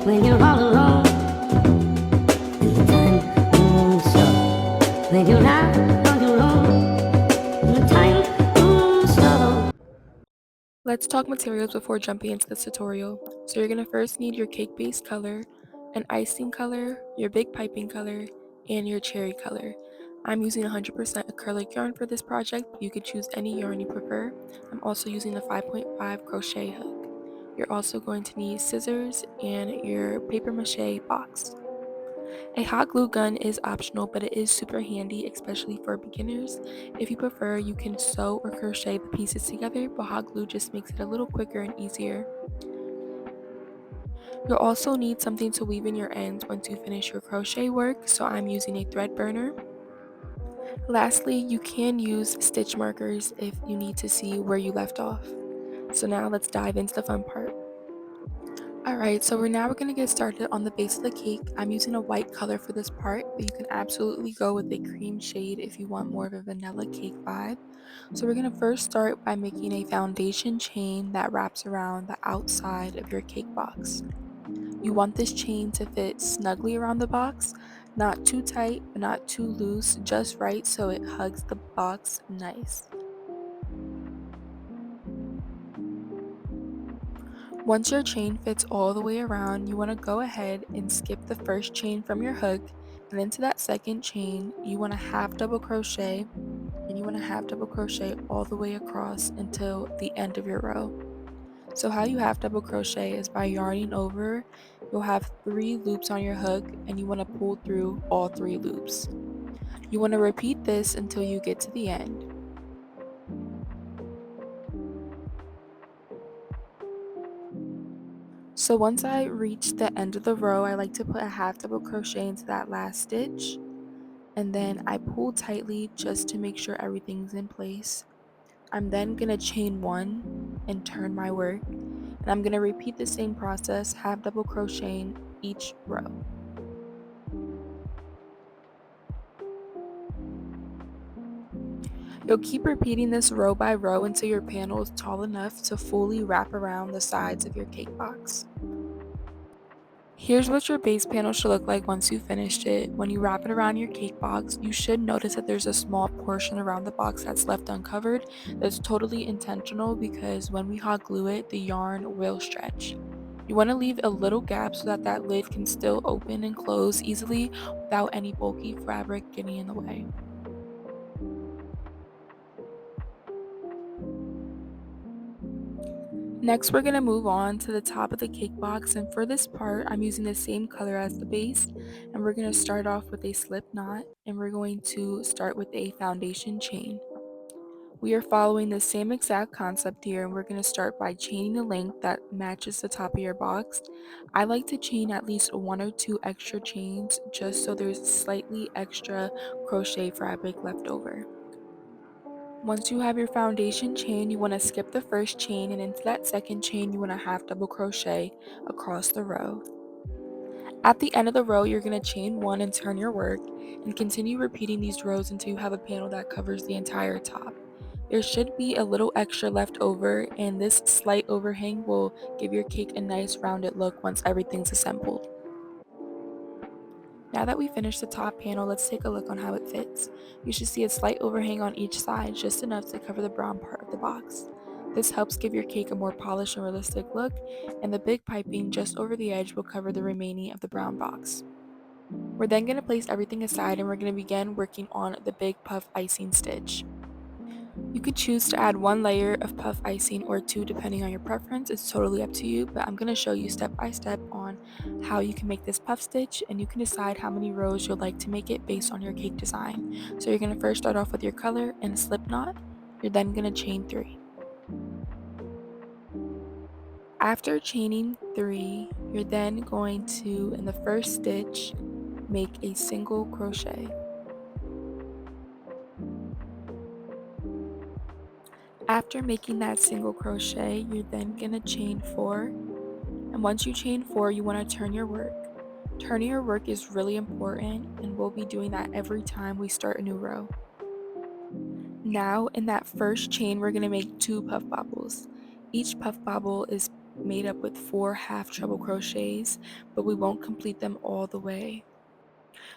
when you're all alone, and the time moves slow. When you're not on your own, and the time moves slow. Let's talk materials before jumping into this tutorial. So you're going to first need your cake base color, an icing color, your big piping color, and your cherry color. I'm using 100% acrylic yarn for this project, but you could choose any yarn you prefer. I'm also using the 5.5 crochet hook. You're also going to need scissors and your paper mache box. A hot glue gun is optional, but it is super handy, especially for beginners. If you prefer, you can sew or crochet the pieces together, but hot glue just makes it a little quicker and easier. You'll also need something to weave in your ends once you finish your crochet work, so I'm using a thread burner. Lastly, you can use stitch markers if you need to see where you left off. So now let's dive into the fun part. Alright, so we're going to get started on the base of the cake. I'm using a white color for this part, but you can absolutely go with a cream shade if you want more of a vanilla cake vibe. So we're going to first start by making a foundation chain that wraps around the outside of your cake box. You want this chain to fit snugly around the box, not too tight, but not too loose, just right so it hugs the box nice. Once your chain fits all the way around, you want to go ahead and skip the first chain from your hook, and into that second chain, you want to half double crochet, and you want to half double crochet all the way across until the end of your row. So how you half double crochet is by yarning over. You'll have 3 loops on your hook, and you want to pull through all 3 loops. You want to repeat this until you get to the end. So once I reach the end of the row, I like to put a half double crochet into that last stitch, and then I pull tightly just to make sure everything's in place. I'm then going to chain 1 and turn my work, and I'm going to repeat the same process, half double crocheting each row. You'll keep repeating this row by row until your panel is tall enough to fully wrap around the sides of your cake box. Here's what your base panel should look like once you've finished it. When you wrap it around your cake box, you should notice that there's a small portion around the box that's left uncovered. That's totally intentional because when we hot glue it, the yarn will stretch. You want to leave a little gap so that that lid can still open and close easily without any bulky fabric getting in the way. Next, we're going to move on to the top of the cake box, and for this part, I'm using the same color as the base, and we're going to start off with a slip knot, and we're going to start with a foundation chain. We are following the same exact concept here, and we're going to start by chaining a length that matches the top of your box. I like to chain at least 1 or 2 extra chains just so there's slightly extra crochet fabric left over. Once you have your foundation chain, you want to skip the first chain, and into that second chain you want to half double crochet across the row. At the end of the row, you're going to chain 1 and turn your work, and continue repeating these rows until you have a panel that covers the entire top. There should be a little extra left over, and this slight overhang will give your cake a nice rounded look once everything's assembled. Now that we finished the top panel, let's take a look on how it fits. You should see a slight overhang on each side, just enough to cover the brown part of the box. This helps give your cake a more polished and realistic look, and the big piping just over the edge will cover the remaining of the brown box. We're then going to place everything aside, and we're going to begin working on the big puff icing stitch. You could choose to add 1 layer of puff icing or 2 depending on your preference. It's totally up to you, but I'm going to show you step by step on how you can make this puff stitch, and you can decide how many rows you'd like to make it based on your cake design. So you're going to first start off with your color and a slip knot. You're then going to chain 3. After chaining 3, you're then going to, in the first stitch, make a single crochet. After making that single crochet, you're then going to chain 4, and once you chain 4, you want to turn your work. Turning your work is really important, and we'll be doing that every time we start a new row. Now, in that first chain, we're going to make 2 puff bobbles. Each puff bobble is made up with 4 half treble crochets, but we won't complete them all the way.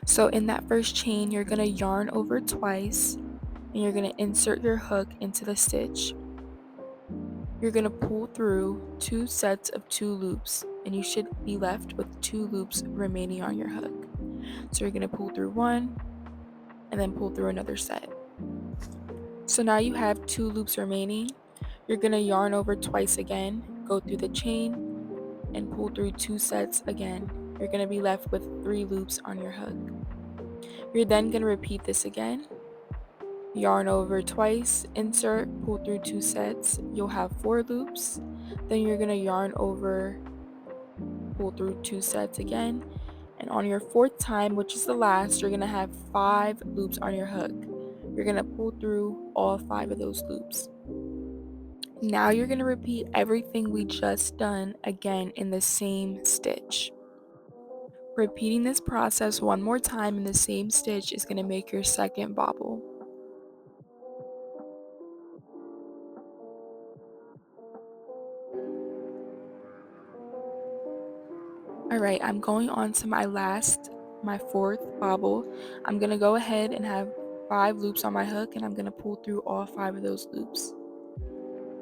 So in that first chain, you're going to yarn over twice and you're going to insert your hook into the stitch. You're going to pull through 2 sets of 2 loops and you should be left with 2 loops remaining on your hook. So you're going to pull through one and then pull through another set. So now you have 2 loops remaining. You're going to yarn over twice again, go through the chain, and pull through 2 sets again. You're going to be left with 3 loops on your hook. You're then going to repeat this again. Yarn over twice, insert, pull through 2 sets. You'll have 4 loops. Then you're going to yarn over, pull through 2 sets again. And on your 4th time, which is the last, you're going to have 5 loops on your hook. You're going to pull through all 5 of those loops. Now you're going to repeat everything we just done again in the same stitch. Repeating this process one more time in the same stitch is going to make your second bobble. Alright, I'm going on to my 4th bobble. I'm going to go ahead and have 5 loops on my hook and I'm going to pull through all 5 of those loops.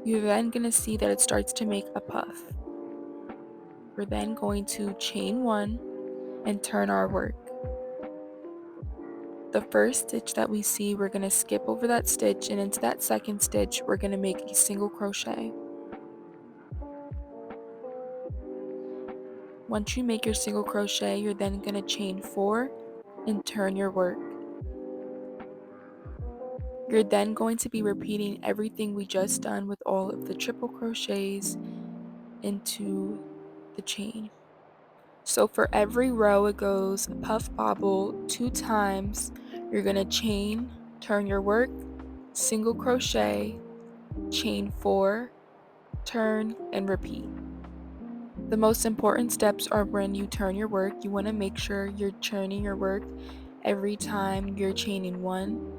You're then going to see that it starts to make a puff. We're then going to chain 1 and turn our work. The first stitch that we see, we're going to skip over that stitch, and into that second stitch we're going to make a single crochet. Once you make your single crochet, you're then going to chain 4 and turn your work. You're then going to be repeating everything we just done with all of the triple crochets into the chain. So for every row it goes puff bobble 2 times. You're going to chain, turn your work, single crochet, chain 4, turn, and repeat. The most important steps are when you turn your work. You want to make sure you're turning your work every time you're chaining 1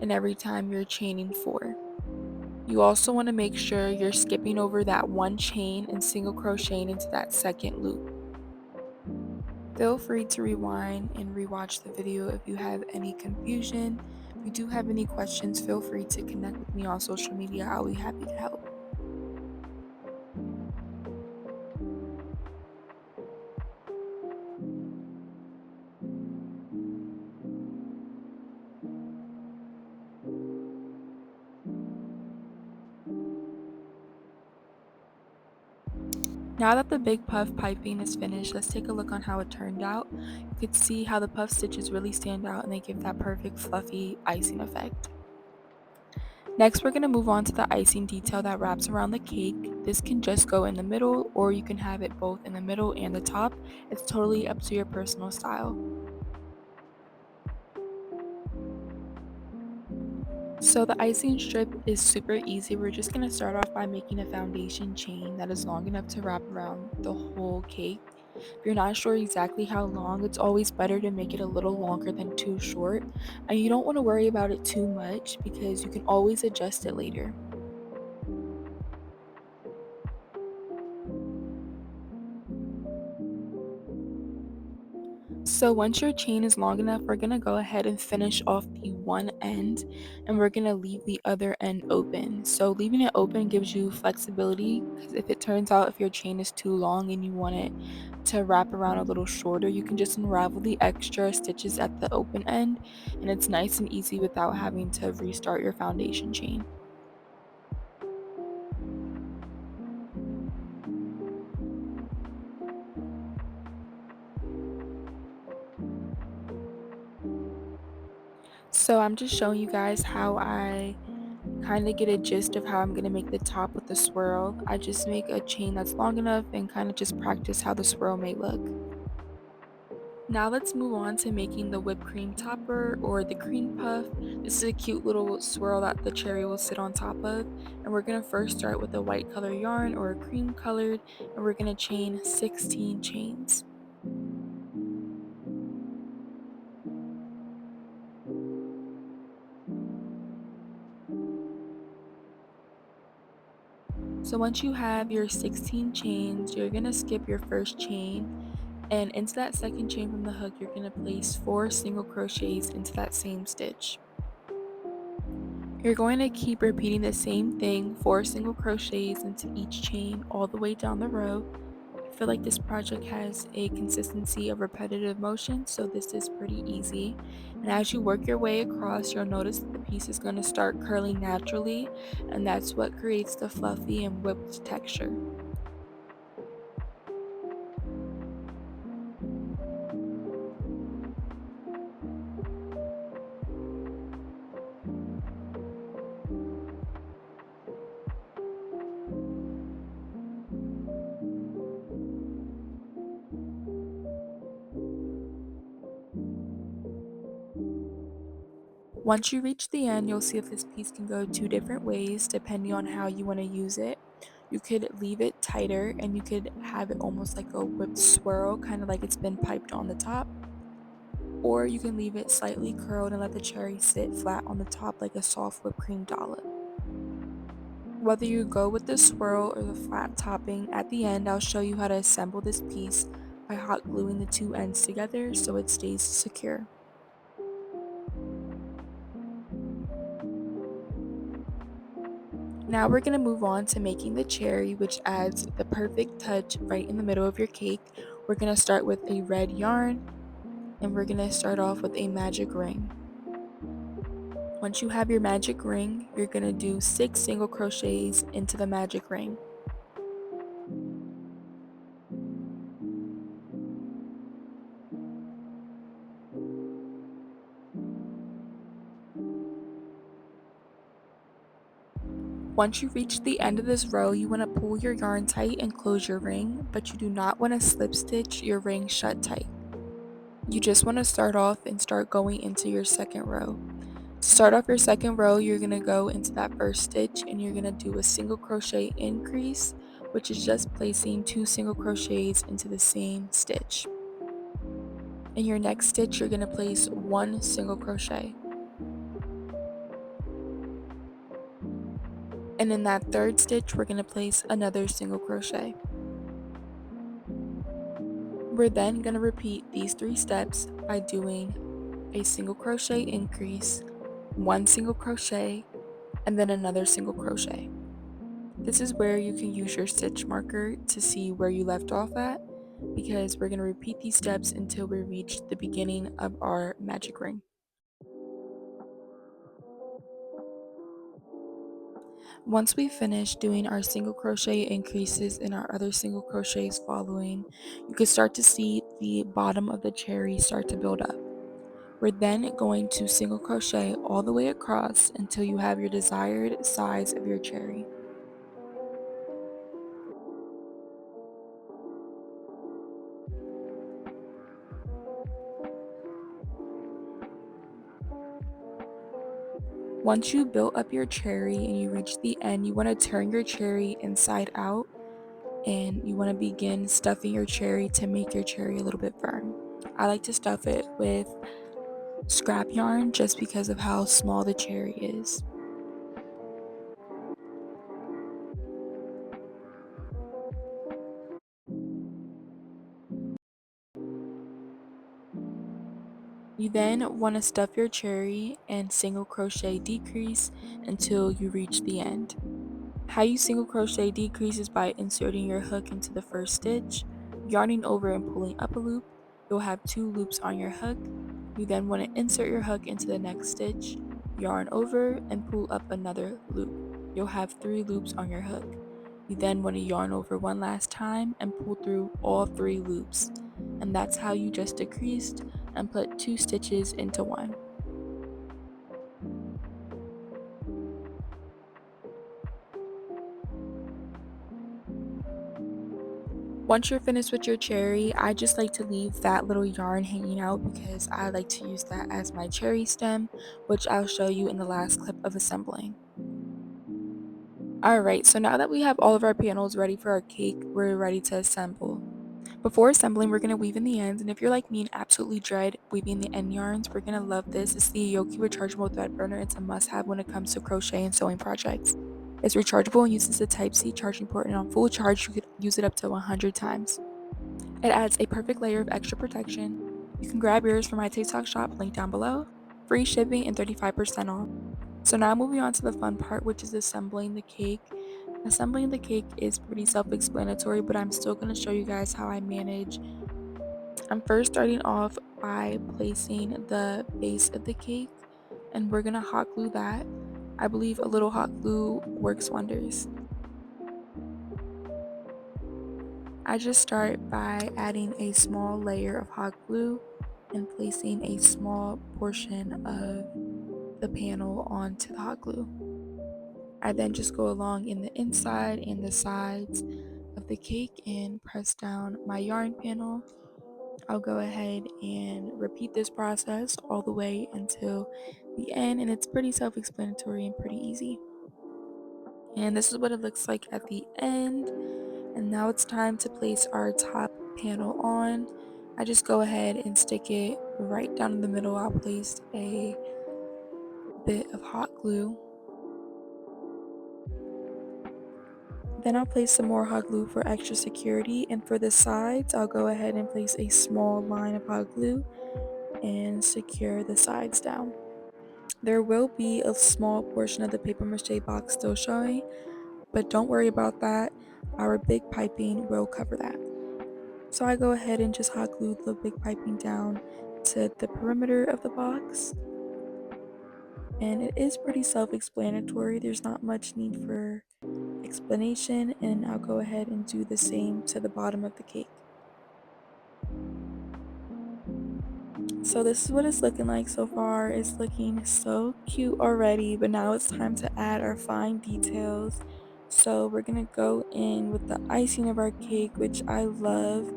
and every time you're chaining 4. You also want to make sure you're skipping over that 1 chain and single crocheting into that second loop. Feel free to rewind and rewatch the video if you have any confusion. If you do have any questions, feel free to connect with me on social media. I'll be happy to help. Now that the big puff piping is finished, let's take a look on how it turned out. You could see how the puff stitches really stand out and they give that perfect fluffy icing effect. Next, we're going to move on to the icing detail that wraps around the cake. This can just go in the middle, or you can have it both in the middle and the top. It's totally up to your personal style. So the icing strip is super easy. We're just going to start off by making a foundation chain that is long enough to wrap around the whole cake. If you're not sure exactly how long, it's always better to make it a little longer than too short. And you don't want to worry about it too much because you can always adjust it later. So once your chain is long enough, we're going to go ahead and finish off the one end and we're going to leave the other end open. So leaving it open gives you flexibility because if it turns out if your chain is too long and you want it to wrap around a little shorter, you can just unravel the extra stitches at the open end and it's nice and easy without having to restart your foundation chain. So I'm just showing you guys how I kind of get a gist of how I'm going to make the top with the swirl. I just make a chain that's long enough and kind of just practice how the swirl may look. Now let's move on to making the whipped cream topper or the cream puff. This is a cute little swirl that the cherry will sit on top of. And we're going to first start with a white color yarn or a cream colored and we're going to chain 16 chains. So once you have your 16 chains, you're going to skip your first chain, and into that second chain from the hook, you're going to place 4 single crochets into that same stitch. You're going to keep repeating the same thing, 4 single crochets into each chain all the way down the row. I feel like this project has a consistency of repetitive motion, so this is pretty easy. And as you work your way across, you'll notice that the piece is going to start curling naturally, and that's what creates the fluffy and whipped texture. Once you reach the end, you'll see that this piece can go 2 different ways depending on how you want to use it. You could leave it tighter and you could have it almost like a whipped swirl, kind of like it's been piped on the top. Or you can leave it slightly curled and let the cherry sit flat on the top like a soft whipped cream dollop. Whether you go with the swirl or the flat topping, at the end I'll show you how to assemble this piece by hot gluing the 2 ends together so it stays secure. Now we're going to move on to making the cherry, which adds the perfect touch right in the middle of your cake. We're going to start with a red yarn, and we're going to start off with a magic ring. Once you have your magic ring, you're going to do 6 single crochets into the magic ring. Once you reach the end of this row, you want to pull your yarn tight and close your ring, but you do not want to slip stitch your ring shut tight. You just want to start off and start going into your second row. To start off your second row, you're going to go into that first stitch and you're going to do a single crochet increase, which is just placing 2 single crochets into the same stitch. In your next stitch, you're going to place 1 single crochet. And in that third stitch, we're going to place another single crochet. We're then going to repeat these 3 steps by doing a single crochet increase, 1 single crochet, and then another single crochet. This is where you can use your stitch marker to see where you left off at, because we're going to repeat these steps until we reach the beginning of our magic ring. Once we finish doing our single crochet increases and our other single crochets following, you can start to see the bottom of the cherry start to build up. We're then going to single crochet all the way across until you have your desired size of your cherry. Once you built up your cherry and you reach the end, you want to turn your cherry inside out and you want to begin stuffing your cherry to make your cherry a little bit firm. I like to stuff it with scrap yarn just because of how small the cherry is. You then want to stuff your cherry and single crochet decrease until you reach the end. How you single crochet decrease is by inserting your hook into the first stitch, yarning over and pulling up a loop. You'll have 2 loops on your hook. You then want to insert your hook into the next stitch, yarn over and pull up another loop. You'll have 3 loops on your hook. You then want to yarn over one last time and pull through all 3 loops. And that's how you just decreased and put 2 stitches into one. Once you're finished with your cherry, I just like to leave that little yarn hanging out because I like to use that as my cherry stem, which I'll show you in the last clip of assembling. Alright, so now that we have all of our panels ready for our cake, we're ready to assemble. Before assembling, we're going to weave in the ends, and if you're like me and absolutely dread weaving the end yarns, we're going to love this. It's the Etockai Rechargeable Thread Burner. It's a must-have when it comes to crochet and sewing projects. It's rechargeable and uses a Type-C charging port, and on full charge you could use it up to 100 times. It adds a perfect layer of extra protection. You can grab yours from my TikTok shop, link down below. Free shipping and 35% off. So now moving on to the fun part, which is assembling the cake. Assembling the cake is pretty self-explanatory, but I'm still going to show you guys how I manage. I'm first starting off by placing the base of the cake, and we're going to hot glue that. I believe a little hot glue works wonders. I just start by adding a small layer of hot glue and placing a small portion of the panel onto the hot glue. I then just go along in the inside and the sides of the cake and press down my yarn panel. I'll go ahead and repeat this process all the way until the end, and it's pretty self-explanatory and pretty easy. And this is what it looks like at the end. And now it's time to place our top panel on. I just go ahead and stick it right down in the middle. I'll place a bit of hot glue. Then I'll place some more hot glue for extra security, and for the sides I'll go ahead and place a small line of hot glue and secure the sides down. There will be a small portion of the paper mache box still showing, but don't worry about that. Our big piping will cover that. So I go ahead and just hot glue the big piping down to the perimeter of the box. And it is pretty self-explanatory. There's not much need for explanation, and I'll go ahead and do the same to the bottom of the cake. So this is what it's looking like so far. It's looking so cute already, but now it's time to add our fine details. So we're gonna go in with the icing of our cake, which I love.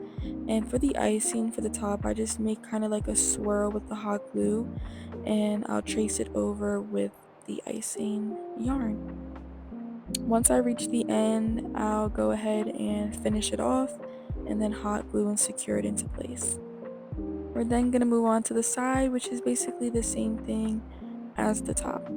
And for the icing for the top, I just make kind of like a swirl with the hot glue, and I'll trace it over with the icing yarn. Once I reach the end, I'll go ahead and finish it off and then hot glue and secure it into place. We're then going to move on to the side, which is basically the same thing as the top.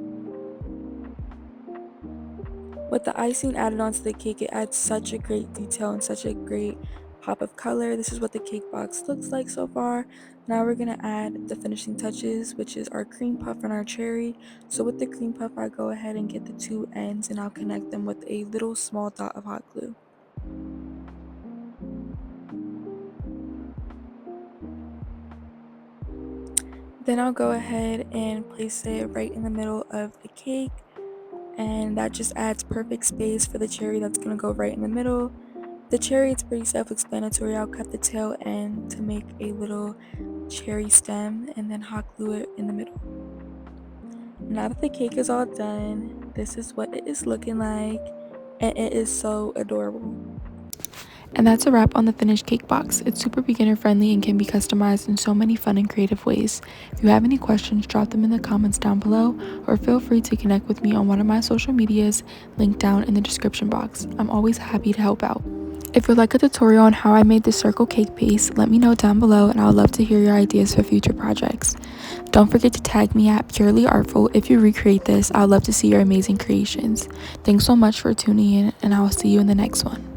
With the icing added onto the cake, it adds such a great detail and such a great pop of color. This is what the cake box looks like so far. Now we're going to add the finishing touches, which is our cream puff and our cherry. So with the cream puff, I go ahead and get the two ends and I'll connect them with a little small dot of hot glue. Then I'll go ahead and place it right in the middle of the cake, and that just adds perfect space for the cherry that's going to go right in the middle. The cherry, it's pretty self-explanatory. I'll cut the tail end to make a little cherry stem and then hot glue it in the middle. Now that the cake is all done, this is what it is looking like, and it is so adorable. And that's a wrap on the finished cake box. It's super beginner friendly and can be customized in so many fun and creative ways. If you have any questions, drop them in the comments down below, or feel free to connect with me on one of my social medias linked down in the description box. I'm always happy to help out. If you'd like a tutorial on how I made this circle cake piece, let me know down below and I would love to hear your ideas for future projects. Don't forget to tag me at PurelyArtful if you recreate this. I would love to see your amazing creations. Thanks so much for tuning in, and I will see you in the next one.